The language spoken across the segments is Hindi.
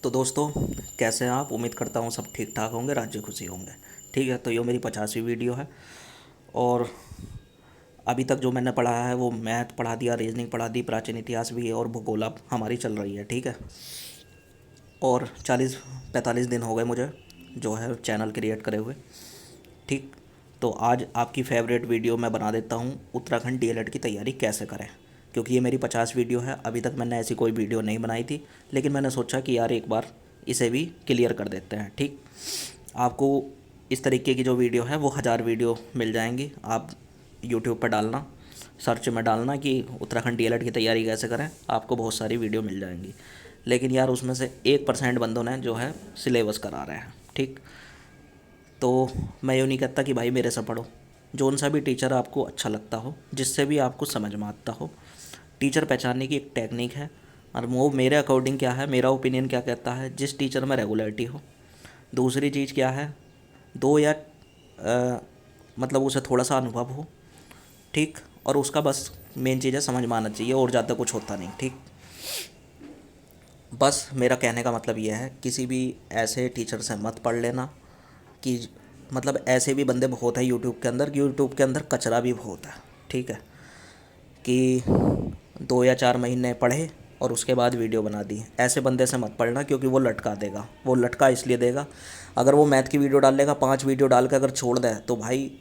तो दोस्तों, कैसे हैं आप? उम्मीद करता हूँ सब ठीक ठाक होंगे, राज्य खुशी होंगे। ठीक है, तो ये मेरी 50वीं वीडियो है। और अभी तक जो मैंने पढ़ा है वो मैथ पढ़ा दिया, रीजनिंग पढ़ा दी, प्राचीन इतिहास भी है और भूगोल अब हमारी चल रही है। ठीक है। और 40-45 दिन हो गए मुझे जो है चैनल क्रिएट करे हुए। ठीक। तो आज आपकी फेवरेट वीडियो मैं बना देता हूँ, उत्तराखंड डीएलएड की तैयारी कैसे करें। क्योंकि ये मेरी 50 वीडियो है, अभी तक मैंने ऐसी कोई वीडियो नहीं बनाई थी। लेकिन मैंने सोचा कि यार एक बार इसे भी क्लियर कर देते हैं। ठीक। आपको इस तरीके की जो वीडियो है वो 1000 वीडियो मिल जाएंगी। आप यूट्यूब पर डालना, सर्च में डालना कि उत्तराखंड डीएलएड की तैयारी कैसे करें, आपको बहुत सारी वीडियो मिल जाएंगी। लेकिन यार उसमें से 1% बंदों ने जो है सिलेबस करा रहे हैं। ठीक। तो मैं यूँ नहीं कहता कि भाई मेरे से पढ़ो। जोन सा भी टीचर आपको अच्छा लगता हो, जिससे भी आपको समझ में आता हो। टीचर पहचानने की एक टेक्निक है। और वो मेरे अकॉर्डिंग क्या है, मेरा ओपिनियन क्या कहता है, जिस टीचर में रेगुलरिटी हो। दूसरी चीज़ क्या है, दो या मतलब उसे थोड़ा सा अनुभव हो। ठीक। और उसका बस मेन चीज़ है समझ में आना चाहिए, और ज़्यादा कुछ होता नहीं। ठीक। बस मेरा कहने का मतलब यह है, किसी भी ऐसे टीचर से मत पढ़ लेना कि मतलब ऐसे भी बंदे बहुत हैं यूट्यूब के अंदर, कि यूट्यूब के अंदर कचरा भी बहुत है। ठीक है। कि 2 या 4 महीने पढ़े और उसके बाद वीडियो बना दी। ऐसे बंदे से मत पढ़ना, क्योंकि वो लटका देगा। वो लटका इसलिए देगा, अगर वो मैथ की वीडियो डाल लेगा, 5 वीडियो डाल के अगर छोड़ दे तो भाई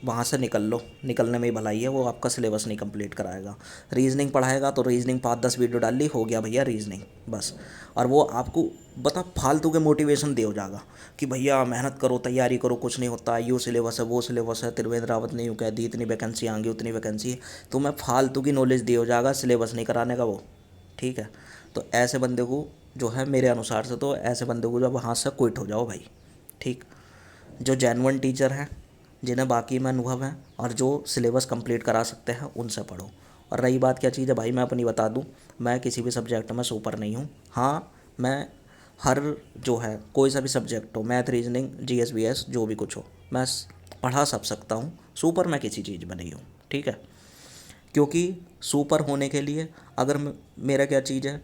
वहाँ से निकल लो, निकलने में ही भलाई है। वो आपका सिलेबस नहीं कंप्लीट कराएगा। रीजनिंग पढ़ाएगा तो रीजनिंग 5-10 वीडियो डाल ली, हो गया भैया रीजनिंग बस। और वो आपको बता फालतू के मोटिवेशन दे हो जाएगा कि भैया मेहनत करो, तैयारी करो, कुछ नहीं होता, यूँ सिलेबस है, वो सिलेबस है, त्रिवेंद्र रावत ने यूँ कह दी, इतनी वैकेंसी आएंगी, उतनी वैकेंसी है। तो मैं फालतू की नॉलेज दे हो जाएगा, सिलेबस नहीं कराने का वो। ठीक है। तो ऐसे बंदे को जो है, मेरे अनुसार से तो ऐसे बंदे को जब हाथ से क्विट हो जाओ भाई। ठीक। जो जेन्युइन टीचर हैं, जिन्हें बाकी में अनुभव है और जो सिलेबस कंप्लीट करा सकते हैं, उनसे पढ़ो। और रही बात क्या चीज़ है भाई, मैं अपनी बता दूं, मैं किसी भी सब्जेक्ट में सुपर नहीं हूँ। हाँ, मैं हर जो है कोई सा भी सब्जेक्ट हो, मैथ, रीजनिंग, जीएस वीएस, जो भी कुछ हो, मैं पढ़ा सब सकता हूँ। सुपर मैं किसी चीज़ में नहीं हूँ। ठीक है। क्योंकि सुपर होने के लिए, अगर मेरा क्या चीज़ है,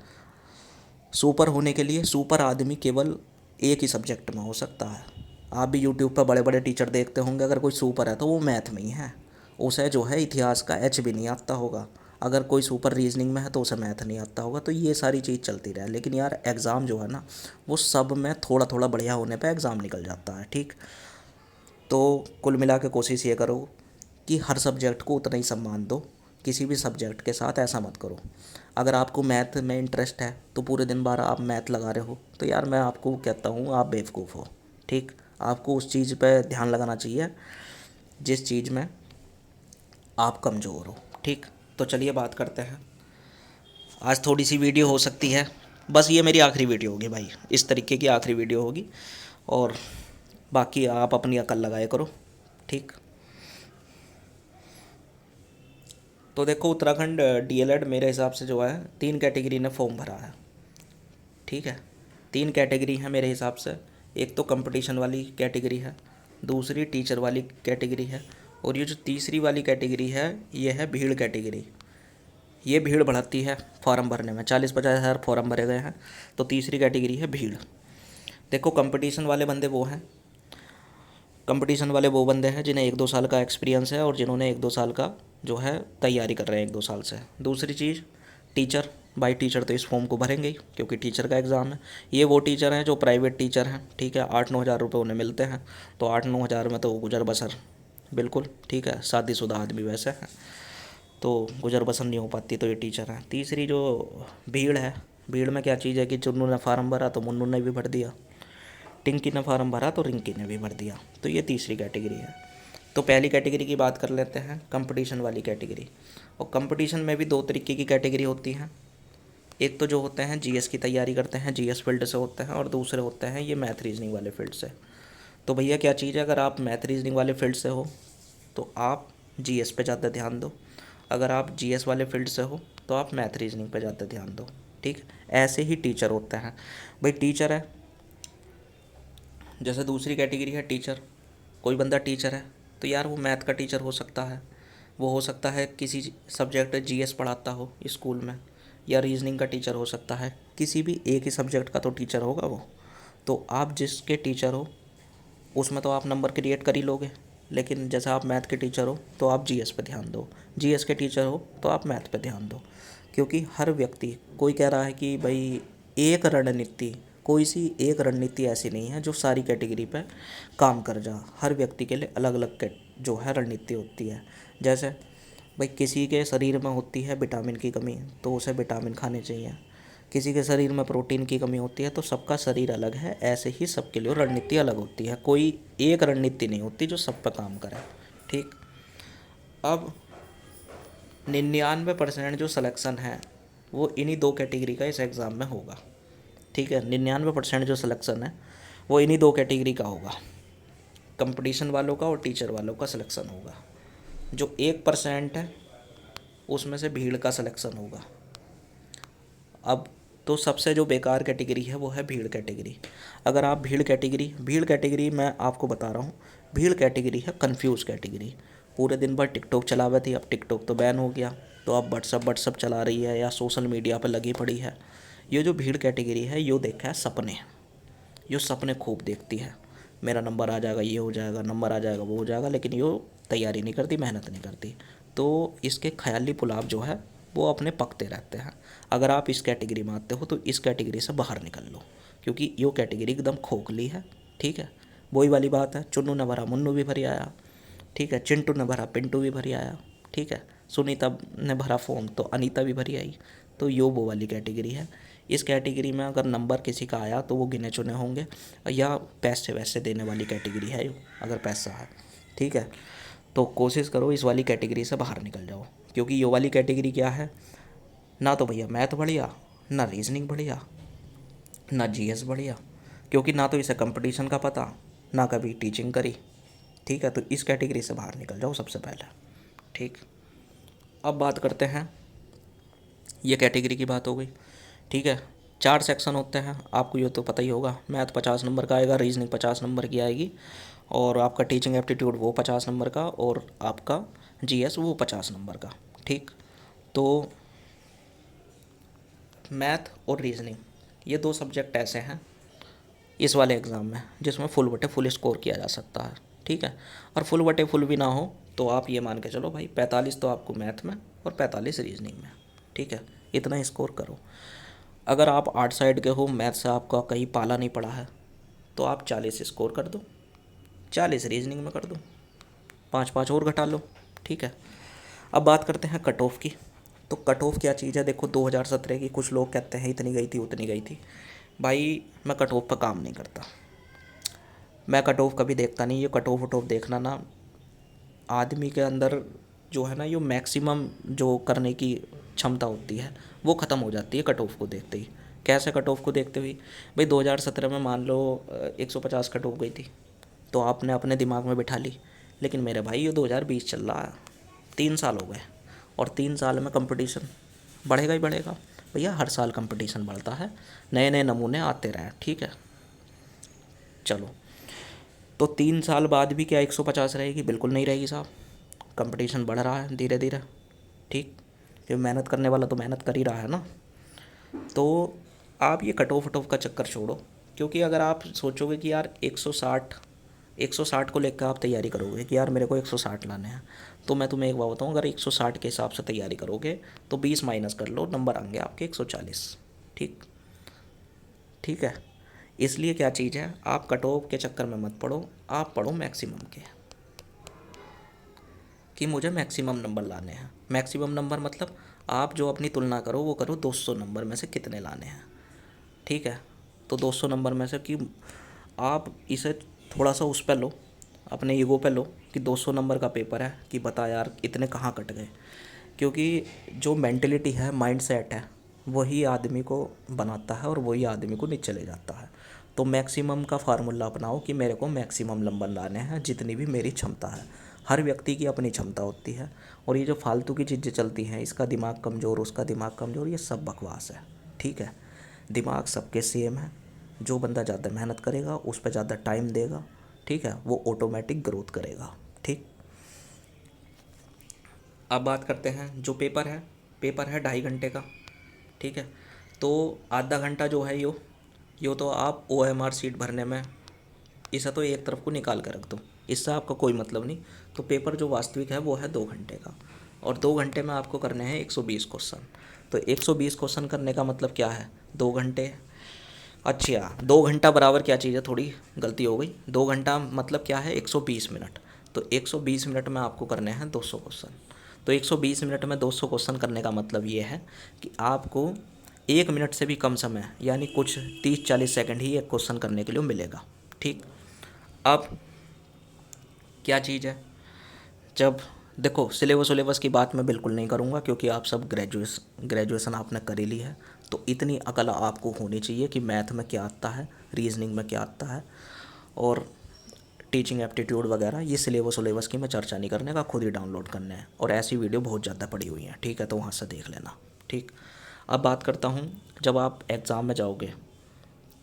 सुपर होने के लिए सुपर आदमी केवल एक ही सब्जेक्ट में हो सकता है। आप भी यूट्यूब पर बड़े बड़े टीचर देखते होंगे, अगर कोई सुपर है तो वो मैथ में ही है। उसे जो है इतिहास का एच भी नहीं आता होगा। अगर कोई सुपर रीजनिंग में है तो उसे मैथ नहीं आता होगा। तो ये सारी चीज़ चलती रहे, लेकिन यार एग्ज़ाम जो है ना, वो सब में थोड़ा थोड़ा बढ़िया होने पे एग्ज़ाम निकल जाता है। ठीक। तो कुल मिला के कोशिश ये करो कि हर सब्जेक्ट को उतना ही सम्मान दो। किसी भी सब्जेक्ट के साथ ऐसा मत करो। अगर आपको मैथ में इंटरेस्ट है तो पूरे दिन भर आप मैथ लगा रहे हो, तो यार मैं आपको कहता हूँ आप बेवकूफ़ हो। ठीक। आपको उस चीज़ पे ध्यान लगाना चाहिए जिस चीज़ में आप कमज़ोर हो। ठीक। तो चलिए बात करते हैं। आज थोड़ी सी वीडियो हो सकती है, बस ये मेरी आखिरी वीडियो होगी भाई, इस तरीके की आखिरी वीडियो होगी। और बाकी आप अपनी अकल लगाए करो। ठीक। तो देखो, उत्तराखंड डीएलएड मेरे हिसाब से जो है 3 कैटेगरी ने फॉर्म भरा है। ठीक है। 3 कैटेगरी है मेरे हिसाब से। एक तो कंपटीशन वाली कैटेगरी है, दूसरी टीचर वाली कैटेगरी है, और ये जो तीसरी वाली कैटेगरी है ये है भीड़ कैटेगरी। ये भीड़ बढ़ती है फॉर्म भरने में, 40-50 हज़ार फॉर्म भरे गए हैं। तो तीसरी कैटेगरी है भीड़। देखो, कंपटीशन वाले बंदे वो हैं, कंपटीशन वाले वो बंदे हैं जिन्हें 1-2 साल का एक्सपीरियंस है और जिन्होंने 1-2 साल का जो है तैयारी कर रहे हैं 1-2 साल से। दूसरी चीज़ टीचर। भाई टीचर तो इस फॉर्म को भरेंगे ही, क्योंकि टीचर का एग्ज़ाम है। ये वो टीचर हैं जो प्राइवेट टीचर हैं। ठीक है। 8-9 हज़ार रुपये उन्हें मिलते हैं। तो 8-9 हज़ार में तो गुजर बसर बिल्कुल ठीक है, शादीशुदा आदमी वैसे हैं, तो गुजर बसर नहीं हो पाती, तो ये टीचर हैं। तीसरी जो भीड़ है, भीड़ में क्या चीज़ है कि चुन्नू ने फार्म भरा तो मुन्नू ने भी भर दिया, टिंकी ने फार्म भरा तो रिंकी ने भी भर दिया। तो ये तीसरी कैटेगरी है। तो पहली कैटेगरी की बात कर लेते हैं, कंपटीशन वाली कैटेगरी। और कंपटीशन में भी दो तरीके की कैटेगरी होती हैं। एक तो जो होते हैं जीएस की तैयारी करते हैं, जीएस फील्ड से होते हैं, और दूसरे होते हैं ये मैथ रीजनिंग वाले फील्ड से। तो भैया क्या चीज़ है, अगर आप मैथ रीजनिंग वाले फील्ड से हो तो आप जीएस पे ज़्यादा ध्यान दो। अगर आप जीएस वाले फील्ड से हो तो आप मैथ रीजनिंग पे ज़्यादा ध्यान दो। ठीक। ऐसे ही टीचर होते हैं। भाई टीचर है, जैसे दूसरी कैटेगरी है टीचर। कोई बंदा टीचर है तो यार वो मैथ का टीचर हो सकता है, वो हो सकता है किसी सब्जेक्ट जीएस पढ़ाता हो स्कूल में, या रीजनिंग का टीचर हो सकता है, किसी भी एक ही सब्जेक्ट का तो टीचर होगा वो। तो आप जिसके टीचर हो उसमें तो आप नंबर क्रिएट कर ही लोगे, लेकिन जैसे आप मैथ के टीचर हो तो आप जीएस पे ध्यान दो, जीएस के टीचर हो तो आप मैथ पे ध्यान दो। क्योंकि हर व्यक्ति, कोई कह रहा है कि भाई एक रणनीति, कोई सी एक रणनीति ऐसी नहीं है जो सारी कैटेगरी पे काम कर जा। हर व्यक्ति के लिए अलग अलग जो है रणनीति होती है। जैसे भाई किसी के शरीर में होती है विटामिन की कमी तो उसे विटामिन खाने चाहिए, किसी के शरीर में प्रोटीन की कमी होती है, तो सबका शरीर अलग है, ऐसे ही सबके लिए रणनीति अलग होती है। कोई एक रणनीति नहीं होती जो सब पर काम करे। ठीक। अब 99% जो सिलेक्शन है वो इन्हीं दो कैटेगरी का इस एग्ज़ाम में होगा। ठीक है, 99% जो सिलेक्शन है वो इन्हीं दो कैटेगरी का होगा, कंपटीशन वालों का और टीचर वालों का सिलेक्शन होगा। जो 1% है उसमें से भीड़ का सिलेक्शन होगा। अब तो सबसे जो बेकार कैटेगरी है वो है भीड़ कैटेगरी। अगर आप भीड़ कैटेगरी मैं आपको बता रहा हूँ, भीड़ कैटेगरी है कंफ्यूज कैटेगरी। पूरे दिन भर टिकटॉक चलावे थी, अब टिकटॉक तो बैन हो गया, तो अब व्हाट्सअप चला रही है या सोशल मीडिया पर लगी पड़ी है। ये जो भीड़ कैटेगरी है यो देखा है सपने, यो सपने खूब देखती है, मेरा नंबर आ जाएगा, ये हो जाएगा, नंबर आ जाएगा, वो हो जाएगा, लेकिन यो तैयारी नहीं करती, मेहनत नहीं करती। तो इसके ख्याली पुलाव जो है वो अपने पकते रहते हैं। अगर आप इस कैटेगरी में आते हो तो इस कैटेगरी से बाहर निकल लो, क्योंकि यो कैटेगरी एकदम खोखली है। ठीक है, वही वाली बात है, चुन्नू ने भरा मुन्नू भी भरी आया। ठीक है, चिंटू ने भरा पिंटू भी भरी आया। ठीक है, सुनीता ने भरा फॉर्म तो अनीता भी भरी आई। तो यो वो वाली कैटेगरी है। इस कैटेगरी में अगर नंबर किसी का आया तो वो गिने चुने होंगे, या पैसे वैसे देने वाली कैटेगरी है यो, अगर पैसा है। ठीक है, तो कोशिश करो इस वाली कैटेगरी से बाहर निकल जाओ, क्योंकि यो वाली कैटेगरी क्या है, ना तो भैया मैथ बढ़िया, ना रीजनिंग बढ़िया, ना जीएस बढ़िया, क्योंकि ना तो इसे कंपटीशन का पता, ना कभी टीचिंग करी। ठीक है, तो इस कैटेगरी से बाहर निकल जाओ सबसे पहले। ठीक। अब बात करते हैं, ये कैटेगरी की बात हो गई। ठीक है, 4 सेक्शन होते हैं, आपको ये तो पता ही होगा। मैथ 50 नंबर का आएगा, रीजनिंग 50 नंबर की आएगी, और आपका टीचिंग एप्टीट्यूड वो 50 नंबर का, और आपका जीएस वो 50 नंबर का। ठीक। तो मैथ और रीजनिंग ये दो सब्जेक्ट ऐसे हैं इस वाले एग्ज़ाम में जिसमें फुल बटे फुल स्कोर किया जा सकता है। ठीक है, और फुल बटे फुल भी ना हो तो आप ये मान के चलो भाई 45 तो आपको मैथ में और 45 रीजनिंग में। ठीक है, इतना स्कोर करो। अगर आप आर्ट साइड के हो, मैथ से आपका कहीं पाला नहीं पड़ा है, तो आप 40 स्कोर कर दो, 40 रीजनिंग में कर दो, 5 5 और घटा लो। ठीक है, अब बात करते हैं कट ऑफ की। तो कट ऑफ क्या चीज़ है, देखो 2017 की, कुछ लोग कहते हैं इतनी गई थी उतनी गई थी। भाई मैं कट ऑफ पर काम नहीं करता, मैं कट ऑफ कभी देखता नहीं। ये कट ऑफ वट ऑफ देखना ना, आदमी के अंदर जो है ना, ये मैक्सिमम जो करने की क्षमता होती है वो ख़त्म हो जाती है कट ऑफ को देखते ही। कैसे कट ऑफ को देखते हुए, भाई 2017 में मान लो 150 कट ऑफ गई थी, तो आपने अपने दिमाग में बिठा ली। लेकिन मेरे भाई ये 2020 चल रहा है, 3 साल हो गए, और 3 साल में कंपटीशन बढ़ेगा ही बढ़ेगा। भैया हर साल कंपटीशन बढ़ता है, नए नए नमूने आते रहे। ठीक है, चलो, तो 3 साल बाद भी क्या 150 रहेगी? बिल्कुल नहीं रहेगी साहब, कंपटीशन बढ़ रहा है धीरे धीरे। ठीक, ये मेहनत करने वाला तो मेहनत कर ही रहा है ना। तो आप ये कट ऑफ का चक्कर छोड़ो, क्योंकि अगर आप सोचोगे कि यार 160 को लेकर आप तैयारी करोगे कि यार मेरे को 160 लाने हैं, तो मैं तुम्हें एक बात बताऊँ, अगर 160 के हिसाब से तैयारी करोगे तो 20 माइनस कर लो, नंबर आएंगे आपके 140। ठीक। ठीक है, इसलिए क्या चीज़ है, आप कट ऑफ के चक्कर में मत पड़ो, आप पढ़ो मैक्सिमम के, कि मुझे मैक्सिमम नंबर लाने हैं। मैक्सिमम नंबर मतलब आप जो अपनी तुलना करो वो करो 200 नंबर में से कितने लाने हैं। ठीक है, तो 200 नंबर में से कि आप इसे थोड़ा सा उस पर लो, अपने ईगो पे लो कि 200 नंबर का पेपर है, कि बता यार इतने कहाँ कट गए। क्योंकि जो मेंटलिटी है, माइंड सेट है, वही आदमी को बनाता है और वही आदमी को नीचे ले जाता है। तो मैक्सिमम का फार्मूला अपनाओ कि मेरे को मैक्सिमम नंबर लाने हैं जितनी भी मेरी क्षमता है। हर व्यक्ति की अपनी क्षमता होती है, और ये जो फालतू की चीज़ें चलती हैं, इसका दिमाग कमज़ोर, उसका दिमाग कमज़ोर, ये सब बकवास है। ठीक है, दिमाग सबके सेम है, जो बंदा ज़्यादा मेहनत करेगा, उस पर ज़्यादा टाइम देगा, ठीक है, वो ऑटोमेटिक ग्रोथ करेगा। ठीक। अब बात करते हैं जो पेपर है 2.5 घंटे का। ठीक है। तो आधा घंटा जो है यो तो आप OMR सीट भरने में, इसे तो एक तरफ को निकाल कर रख दो, इससे आपका कोई मतलब नहीं। तो पेपर जो वास्तविक है वो है 2 घंटे का, और 2 घंटे में आपको करने हैं 120 क्वेश्चन। तो 120 क्वेश्चन करने का मतलब क्या है, 2 घंटे, अच्छा 2 घंटा बराबर क्या चीज़ है, थोड़ी गलती हो गई, 2 घंटा मतलब क्या है 120 मिनट। तो 120 मिनट में आपको करने हैं 200 क्वेश्चन। तो 120 मिनट में 200 क्वेश्चन करने का मतलब ये है कि आपको 1 मिनट से भी कम समय, यानी कुछ 30-40 सेकंड ही एक क्वेश्चन करने के लिए मिलेगा। ठीक। अब क्या चीज़ है, जब देखो सिलेबस की बात मैं बिल्कुल नहीं करूँगा, क्योंकि आप सब ग्रेजुएशन आपने कर ही ली है। तो इतनी अकल आपको होनी चाहिए कि मैथ में क्या आता है, रीजनिंग में क्या आता है, और टीचिंग एप्टीट्यूड वगैरह, ये सिलेबस की मैं चर्चा नहीं करने का, खुद ही डाउनलोड करने हैं, और ऐसी वीडियो बहुत ज़्यादा पड़ी हुई हैं। ठीक है, तो वहाँ से देख लेना। ठीक। अब बात करता हूँ, जब आप एग्ज़ाम में जाओगे,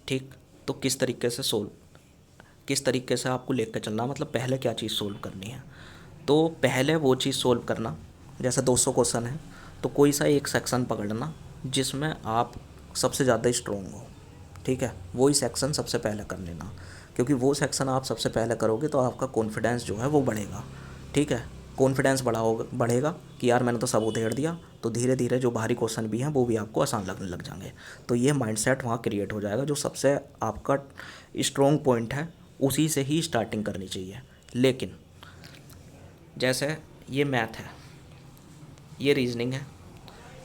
ठीक, तो किस तरीके से आपको लेकर चलना, मतलब पहले क्या चीज़ सोल्व करनी है। तो पहले वो चीज़ सोल्व करना, जैसे 200 क्वेश्चन है, तो कोई सा एक सेक्शन पकड़ना जिसमें आप सबसे ज़्यादा स्ट्रोंग हो। ठीक है, वही सेक्शन सबसे पहले कर लेना, क्योंकि वो सेक्शन आप सबसे पहले करोगे तो आपका कॉन्फिडेंस जो है वो बढ़ेगा। ठीक है, कॉन्फिडेंस बढ़ेगा कि यार मैंने तो सब उधेड़ दिया, तो धीरे धीरे जो भारी क्वेश्चन भी हैं वो भी आपको आसान लगने लग जाएंगे। तो ये माइंडसेट वहाँ क्रिएट हो जाएगा, जो सबसे आपका स्ट्रॉन्ग पॉइंट है उसी से ही स्टार्टिंग करनी चाहिए। लेकिन जैसे ये मैथ है, ये रीजनिंग है,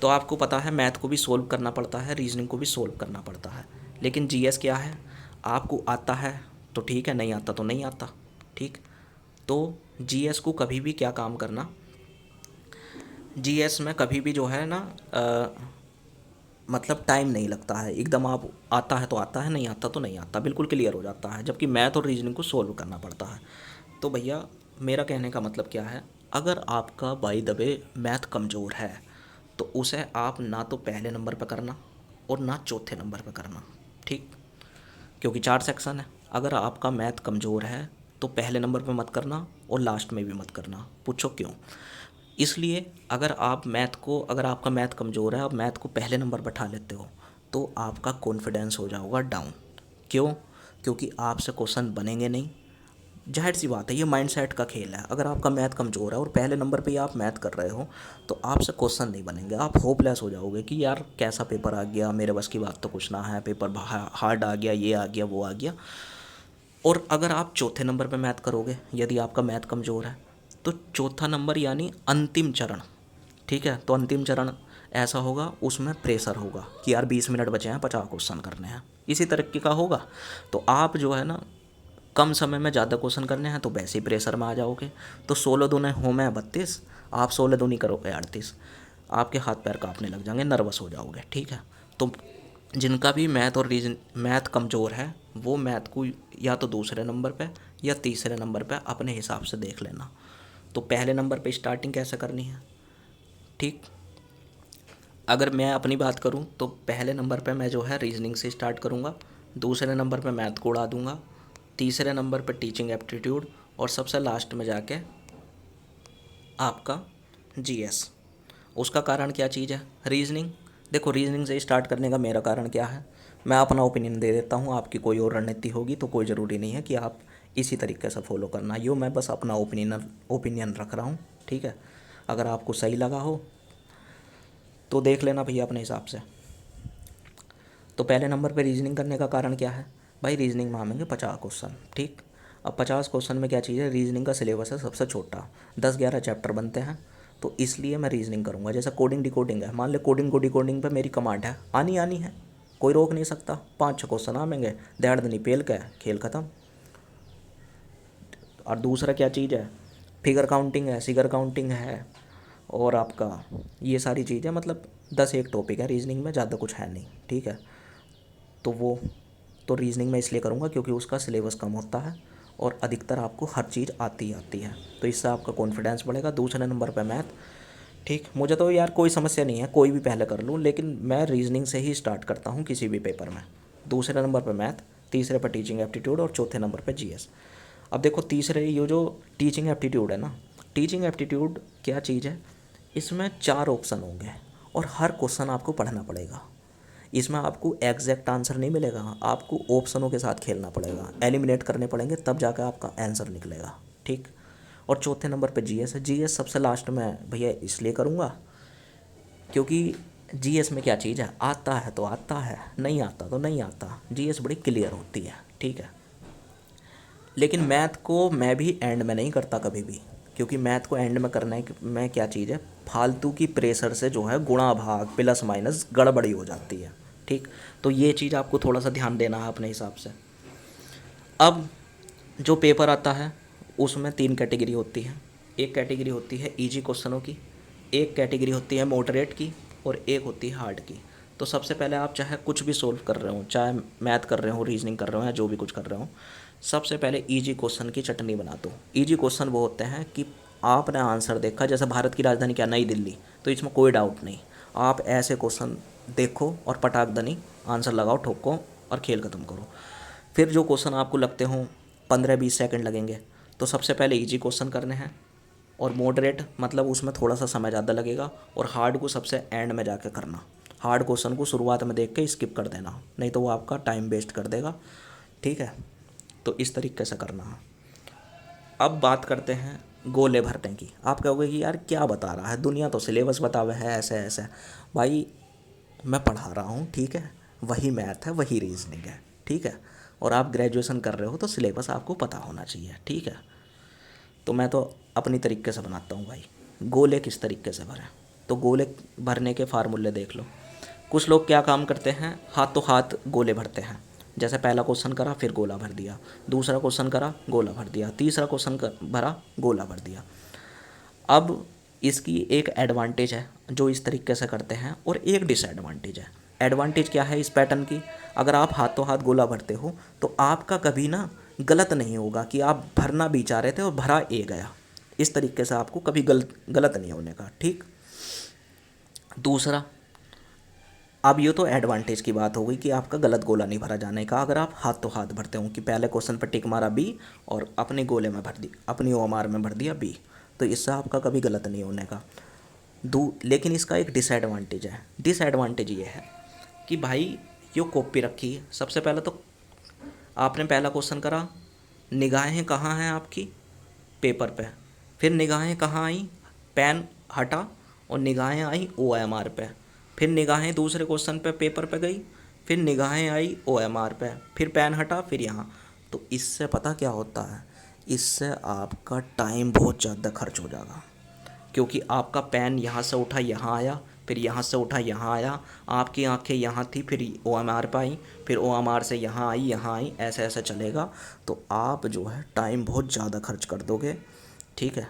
तो आपको पता है मैथ को भी सोल्व करना पड़ता है, रीजनिंग को भी सोल्व करना पड़ता है। लेकिन जीएस क्या है, आपको आता है तो ठीक है, नहीं आता तो नहीं आता। ठीक। तो जीएस को कभी भी क्या काम करना, जीएस में कभी भी जो है ना मतलब टाइम नहीं लगता है, एकदम आप आता है तो आता है, नहीं आता तो नहीं आता, बिल्कुल क्लियर हो जाता है। जबकि मैथ और रीजनिंग को सोल्व करना पड़ता है। तो भैया मेरा कहने का मतलब क्या है, अगर आपका बाय द वे मैथ कमज़ोर है तो उसे आप ना तो पहले नंबर पर करना और ना चौथे नंबर पर करना। ठीक। क्योंकि 4 सेक्शन है, अगर आपका मैथ कमज़ोर है तो पहले नंबर पे मत करना और लास्ट में भी मत करना। पूछो क्यों। इसलिए अगर आपका मैथ कमज़ोर है, आप मैथ को पहले नंबर पर उठा लेते हो, तो आपका कॉन्फिडेंस हो जाएगा डाउन। क्यों, क्योंकि आपसे क्वेश्चन बनेंगे नहीं। जाहिर सी बात है, ये माइंडसेट का खेल है। अगर आपका मैथ कमज़ोर है और पहले नंबर पे ही आप मैथ कर रहे हो, तो आपसे क्वेश्चन नहीं बनेंगे, आप होपलेस हो जाओगे कि यार कैसा पेपर आ गया, मेरे बस की बात तो कुछ ना है, पेपर हार्ड आ गया, ये आ गया, वो आ गया। और अगर आप चौथे नंबर पे मैथ करोगे, यदि आपका मैथ कमज़ोर है, तो चौथा नंबर यानी अंतिम चरण, ठीक है, तो अंतिम चरण ऐसा होगा, उसमें प्रेशर होगा कि यार 20 मिनट बचे हैं, 50 क्वेश्चन करने हैं, इसी तरीके का होगा। तो आप जो है ना कम समय में ज़्यादा क्वेश्चन करने हैं, तो वैसे ही प्रेशर में आ जाओगे। तो 16 दूने हो में 32, आप 16 दूनी करोगे 38, आपके हाथ पैर कांपने लग जाएंगे, नर्वस हो जाओगे। ठीक है। तो जिनका भी मैथ कमज़ोर है, वो मैथ को या तो दूसरे नंबर पे या तीसरे नंबर पे अपने हिसाब से देख लेना। तो पहले नंबर पे स्टार्टिंग कैसे करनी है। ठीक। अगर मैं अपनी बात करूं तो पहले नंबर पे मैं जो है रीजनिंग से स्टार्ट करूंगा, दूसरे नंबर पे मैथ को उड़ा दूंगा, तीसरे नंबर पे टीचिंग एप्टीट्यूड, और सबसे लास्ट में जाके आपका जीएस। उसका कारण क्या चीज़ है, रीजनिंग। देखो रीजनिंग से स्टार्ट करने का मेरा कारण क्या है, मैं अपना ओपिनियन दे देता हूँ, आपकी कोई और रणनीति होगी तो कोई ज़रूरी नहीं है कि आप इसी तरीके से फॉलो करना। यो मैं बस अपना ओपिनियन रख रहा हूँ। ठीक है, अगर आपको सही लगा हो तो देख लेना भैया अपने हिसाब से। तो पहले नंबर पे रीजनिंग करने का कारण क्या है, भाई रीजनिंग में आएंगे 50 क्वेश्चन। ठीक। अब 50 क्वेश्चन में क्या चीज़ है, रीजनिंग का सिलेबस है सबसे छोटा, 10-11 चैप्टर बनते हैं, तो इसलिए मैं रीजनिंग करूँगा। जैसा कोडिंग डिकोडिंग है, मान ले डिकोडिंग पे मेरी कमांड है, आनी है, कोई रोक नहीं सकता, 5-6 क्वेश्चन आएंगे, दहाड़ दनी पेल का खेल ख़त्म। और दूसरा क्या चीज़ है, फिगर काउंटिंग है, सिगर काउंटिंग है, और आपका ये सारी चीज़ें, मतलब 10 एक टॉपिक है रीजनिंग में, ज़्यादा कुछ है नहीं। ठीक है। तो वो तो रीजनिंग में इसलिए करूँगा क्योंकि उसका सिलेबस कम होता है और अधिकतर आपको हर चीज़ आती है, तो इससे आपका कॉन्फिडेंस बढ़ेगा। दूसरे नंबर पे मैथ। ठीक, मुझे तो यार कोई समस्या नहीं है, कोई भी पहले कर लूँ, लेकिन मैं रीजनिंग से ही स्टार्ट करता हूँ किसी भी पेपर में। दूसरे नंबर पे मैथ, तीसरे पर टीचिंग एप्टीट्यूड, और चौथे नंबर पे जीएस। अब देखो तीसरे ये जो टीचिंग एप्टीट्यूड है ना, टीचिंग एप्टीट्यूड क्या चीज़ है, इसमें 4 ऑप्शन होंगे और हर क्वेश्चन आपको पढ़ना पड़ेगा। इसमें आपको एग्जैक्ट आंसर नहीं मिलेगा, आपको ऑप्शनों के साथ खेलना पड़ेगा, एलिमिनेट करने पड़ेंगे, तब जाकर आपका आंसर निकलेगा। ठीक। और चौथे नंबर पे जीएस है। जीएस सबसे लास्ट में भैया इसलिए करूँगा क्योंकि जीएस में क्या चीज़ है, आता है तो आता है, नहीं आता तो नहीं आता। जीएस बड़ी क्लियर होती है। ठीक है। लेकिन मैथ को मैं भी एंड में नहीं करता कभी भी, क्योंकि मैथ को एंड में करने में क्या चीज़ है, फालतू की प्रेशर से जो है गुणा भाग प्लस माइनस गड़बड़ी हो जाती है। ठीक। तो ये चीज़ आपको थोड़ा सा ध्यान देना है अपने हिसाब से। अब जो पेपर आता है उसमें 3 कैटेगरी होती है। एक कैटेगरी होती है इजी क्वेश्चनों की, एक कैटेगरी होती है मॉडरेट की, और एक होती है हार्ड की। तो सबसे पहले आप चाहे कुछ भी सोल्व कर रहे हो, चाहे मैथ कर रहे हो, रीजनिंग कर रहे हो, या जो भी कुछ कर रहे हो, सबसे पहले इजी क्वेश्चन की चटनी बना दो। इजी क्वेश्चन वो होते हैं कि आपने आंसर देखा, जैसे भारत की राजधानी क्या, नई दिल्ली, तो इसमें कोई डाउट नहीं। आप ऐसे क्वेश्चन देखो और पटाख दनी आंसर लगाओ, ठोको और खेल ख़त्म करो। फिर जो क्वेश्चन आपको लगते हों 15-20 सेकंड लगेंगे, तो सबसे पहले इजी क्वेश्चन करने हैं, और मॉडरेट मतलब उसमें थोड़ा सा समय ज़्यादा लगेगा, और हार्ड को सबसे एंड में जाके करना। हार्ड क्वेश्चन को शुरुआत में देख के स्किप कर देना, नहीं तो वो आपका टाइम वेस्ट कर देगा। ठीक है। तो इस तरीके से करना है। अब बात करते हैं गोले भरने की। आप कहोगे कि यार क्या बता रहा है, दुनिया तो सिलेबस बतावे है ऐसे ऐसे। भाई मैं पढ़ा रहा हूँ, ठीक है, वही मैथ है, वही रीजनिंग है। ठीक है। और आप ग्रेजुएशन कर रहे हो तो सिलेबस आपको पता होना चाहिए। ठीक है। तो मैं तो अपनी तरीके से बनाता हूँ भाई। गोले किस तरीके से भरें, तो गोले भरने के फार्मूले देख लो। कुछ लोग क्या काम करते हैं, हाथों हाथ गोले भरते हैं। जैसे पहला क्वेश्चन करा फिर गोला भर दिया, दूसरा क्वेश्चन करा गोला भर दिया, तीसरा क्वेश्चन भरा गोला भर दिया। अब इसकी एक एडवांटेज है जो इस तरीके से करते हैं, और एक डिसएडवांटेज है। एडवांटेज क्या है इस पैटर्न की, अगर आप हाथों हाथ गोला भरते हो तो आपका कभी ना गलत नहीं होगा कि आप भरना भी चाह रहे थे और भरा ए गया। इस तरीके से आपको कभी गलत नहीं होने का। ठीक। दूसरा, अब ये तो एडवांटेज की बात हो गई कि आपका गलत गोला नहीं भरा जाने का, अगर आप हाथ तो हाथ भरते हो कि पहले क्वेश्चन पर टिक मारा बी और अपने गोले में भर दी, अपनी ओएमआर में भर दिया बी, तो इससे आपका कभी गलत नहीं होने का। लेकिन इसका एक डिसएडवांटेज है। डिसएडवांटेज ये है कि भाई यो कॉपी रखी है, सबसे पहले तो आपने पहला क्वेश्चन करा, निगाहें कहाँ हैं आपकी, पेपर पे, फिर निगाहें कहाँ आई, पेन हटा और निगाहें आई ओएमआर पे, फिर निगाहें दूसरे क्वेश्चन पे पेपर पे गई, फिर निगाहें आई ओएमआर पे, फिर पेन हटा, फिर यहाँ। तो इससे पता क्या होता है, इससे आपका टाइम बहुत ज़्यादा खर्च हो जाएगा, क्योंकि आपका पेन यहाँ से उठा यहाँ आया, फिर यहाँ से उठा यहाँ आया, आपकी आंखें यहाँ थी, फिर ओएमआर पे आई, फिर ओएमआर से यहाँ आई, ऐसे ऐसे चलेगा। तो आप जो है टाइम बहुत ज़्यादा खर्च कर दोगे। ठीक है।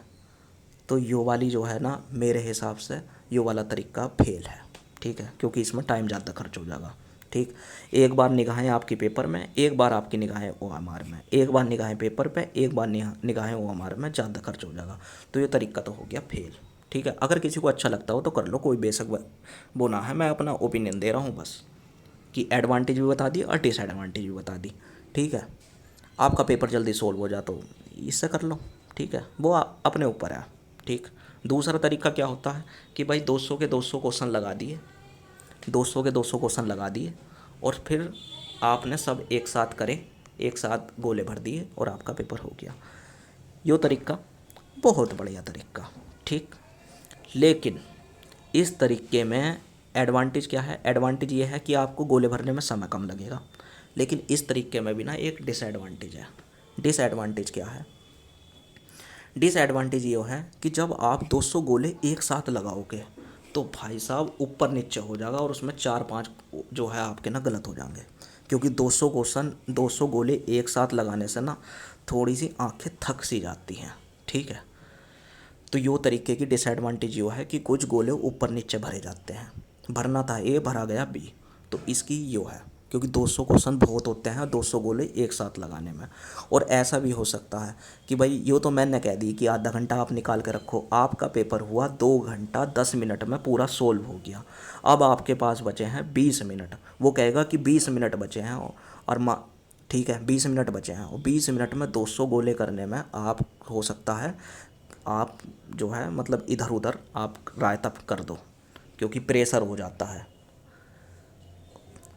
तो यो वाली जो है ना, मेरे हिसाब से यो वाला तरीका फेल है। ठीक है, क्योंकि इसमें टाइम ज़्यादा खर्च हो जाएगा। ठीक। एक बार निगाहें आपकी पेपर में, एक बार आपकी निगाहें ओएमआर में, एक बार निगाहें पेपर पे, एक बार निगाहें ओएमआर में, ज़्यादा खर्च हो जाएगा। तो ये तरीका तो हो गया फेल। ठीक है। अगर किसी को अच्छा लगता हो तो कर लो, कोई बेशक वो ना है, मैं अपना ओपिनियन दे रहा हूँ बस, कि एडवांटेज भी बता दी और डिसएडवांटेज भी बता दी। ठीक है। आपका पेपर जल्दी सोल्व हो जाए तो इससे कर लो। ठीक है, वो अपने ऊपर है। ठीक। दूसरा तरीका क्या होता है कि भाई 200 के 200 क्वेश्चन लगा दिए, 200 के 200 क्वेश्चन लगा दिए, और फिर आपने सब एक साथ करे, एक साथ गोले भर दिए और आपका पेपर हो गया। यो तरीका बहुत बढ़िया तरीका। ठीक। लेकिन इस तरीके में एडवांटेज क्या है, एडवांटेज ये है कि आपको गोले भरने में समय कम लगेगा। लेकिन इस तरीके में भी ना एक डिसएडवांटेज है। डिसएडवांटेज क्या है, डिसएडवांटेज ये है कि जब आप 200 गोले एक साथ लगाओगे तो भाई साहब ऊपर नीचे हो जाएगा, और उसमें 4-5 जो है आपके ना गलत हो जाएंगे, क्योंकि 200 क्वेश्चन 200 गोले एक साथ लगाने से ना थोड़ी सी आंखें थक सी जाती हैं। ठीक है। तो यो तरीके की डिसएडवांटेज यो है कि कुछ गोले ऊपर नीचे भरे जाते हैं, भरना था ए भरा गया बी, तो इसकी यो है, क्योंकि 200 क्वेश्चन बहुत होते हैं 200 गोले एक साथ लगाने में। और ऐसा भी हो सकता है कि भाई यो तो मैंने कह दी कि आधा घंटा आप निकाल के रखो, आपका पेपर हुआ 2 घंटा 10 मिनट में पूरा सोल्व हो गया, अब आपके पास बचे हैं 20 मिनट, वो कहेगा कि 20 मिनट बचे हैं, और ठीक है 20 मिनट बचे हैं, और 20 मिनट में 200 गोले करने में आप हो सकता है आप जो है मतलब इधर उधर आप रायता कर दो। क्योंकि प्रेशर हो जाता है।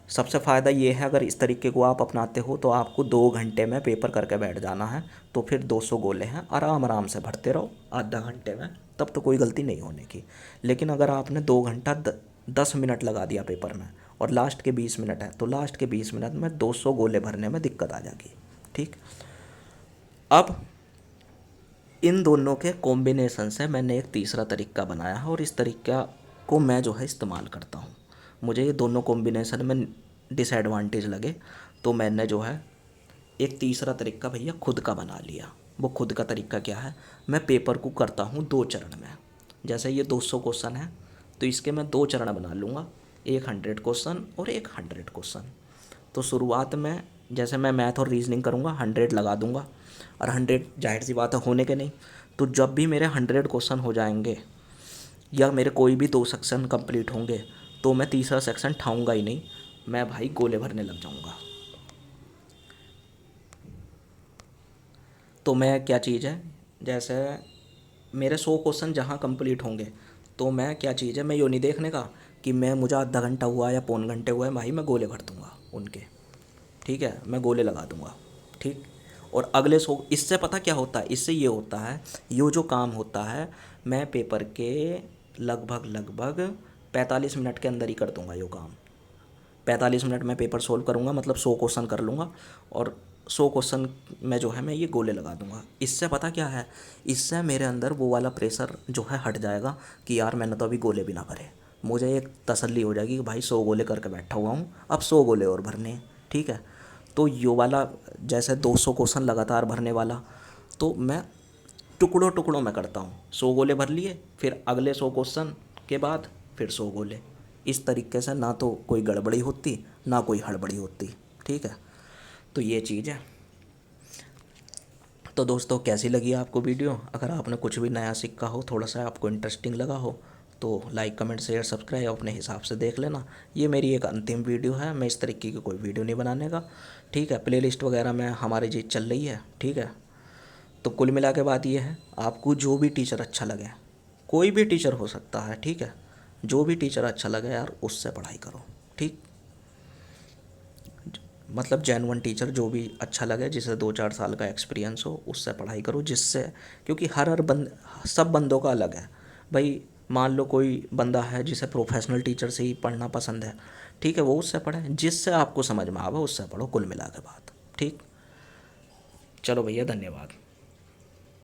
सबसे फ़ायदा ये है, अगर इस तरीके को आप अपनाते हो तो आपको 2 घंटे में पेपर करके बैठ जाना है। तो फिर 200 गोले हैं, आराम आराम से भरते रहो आधा घंटे में, तब तो कोई गलती नहीं होने की। लेकिन अगर आपने 2 घंटा 10 मिनट लगा दिया पेपर में और लास्ट के 20 मिनट है, तो लास्ट के 20 मिनट में 200 गोले भरने में दिक्कत आ जाएगी। ठीक, अब इन दोनों के कॉम्बिनेशन से मैंने एक तीसरा तरीका बनाया है और इस तरीका को मैं जो है इस्तेमाल करता हूँ। मुझे ये दोनों कॉम्बिनेशन में डिसएडवांटेज लगे, तो मैंने जो है एक तीसरा तरीका भैया खुद का बना लिया। वो खुद का तरीका क्या है, मैं पेपर को करता हूँ 2 चरण में। जैसे ये 200 क्वेश्चन है तो इसके मैं 2 चरण बना लूँगा, एक 100 क्वेश्चन और एक 100 क्वेश्चन। तो शुरुआत में जैसे मैं मैथ और रीजनिंग करूँगा 100 लगा दूँगा, और 100 जाहिर सी बात है होने के नहीं। तो जब भी मेरे 100 क्वेश्चन हो जाएंगे या मेरे कोई भी 2 सेक्शन कंप्लीट होंगे, तो मैं तीसरा सेक्शन ठाऊँगा ही नहीं, मैं भाई गोले भरने लग जाऊँगा। तो मैं क्या चीज़ है, जैसे मेरे 100 क्वेश्चन जहाँ कंप्लीट होंगे, तो मैं क्या चीज़ है, मैं यूँ नहीं देखने का कि मैं मुझे आधा घंटा हुआ या पौन घंटे हुआ है, भाई मैं गोले भर दूँगा उनके। ठीक है, मैं गोले लगा दूँगा। ठीक, और अगले 100, इससे पता क्या होता है, इससे ये होता है, ये जो काम होता है मैं पेपर के लगभग लगभग 45 मिनट के अंदर ही कर दूँगा ये काम। 45 मिनट में पेपर सोल्व करूँगा, मतलब 100 क्वेश्चन कर लूँगा, और 100 क्वेश्चन में जो है मैं ये गोले लगा दूँगा। इससे पता क्या है, इससे मेरे अंदर वो वाला प्रेशर जो है हट जाएगा कि यार मैंने तो अभी गोले भी ना भरे। मुझे एक तसल्ली हो जाएगी कि भाई 100 गोले करके बैठा हुआ हूँ, अब 100 गोले और भरने हैं। ठीक है, तो यो वाला जैसे 200 क्वेश्चन लगातार भरने वाला, तो मैं टुकड़ों टुकड़ों में करता हूँ। 100 गोले भर लिए, फिर अगले 100 क्वेश्चन के बाद फिर 100 गोले। इस तरीके से ना तो कोई गड़बड़ी होती ना कोई हड़बड़ी होती। ठीक है, तो ये चीज़ है। तो दोस्तों कैसी लगी आपको वीडियो? अगर आपने कुछ भी नया सीखा हो, थोड़ा सा आपको इंटरेस्टिंग लगा हो, तो लाइक कमेंट शेयर सब्सक्राइब अपने हिसाब से देख लेना। ये मेरी एक अंतिम वीडियो है, मैं इस तरीके की कोई वीडियो नहीं बनाने का। ठीक है, प्लेलिस्ट वगैरह में हमारी चीज़ चल रही है। ठीक है, तो कुल मिला के बात ये है, आपको जो भी टीचर अच्छा लगे, कोई भी टीचर हो सकता है, ठीक है, जो भी टीचर अच्छा लगे यार उससे पढ़ाई करो। ठीक, मतलब जेन्युइन टीचर जो भी अच्छा लगे, जिसे 2-4 साल का एक्सपीरियंस हो, उससे पढ़ाई करो। जिससे, क्योंकि हर सब बंदों का अलग है भाई। मान लो कोई बंदा है जिसे प्रोफेशनल टीचर से ही पढ़ना पसंद है, ठीक है, वो उससे पढ़े। जिससे आपको समझ में आवे उससे पढ़ो, कुल मिला के बात। ठीक, चलो भैया, धन्यवाद।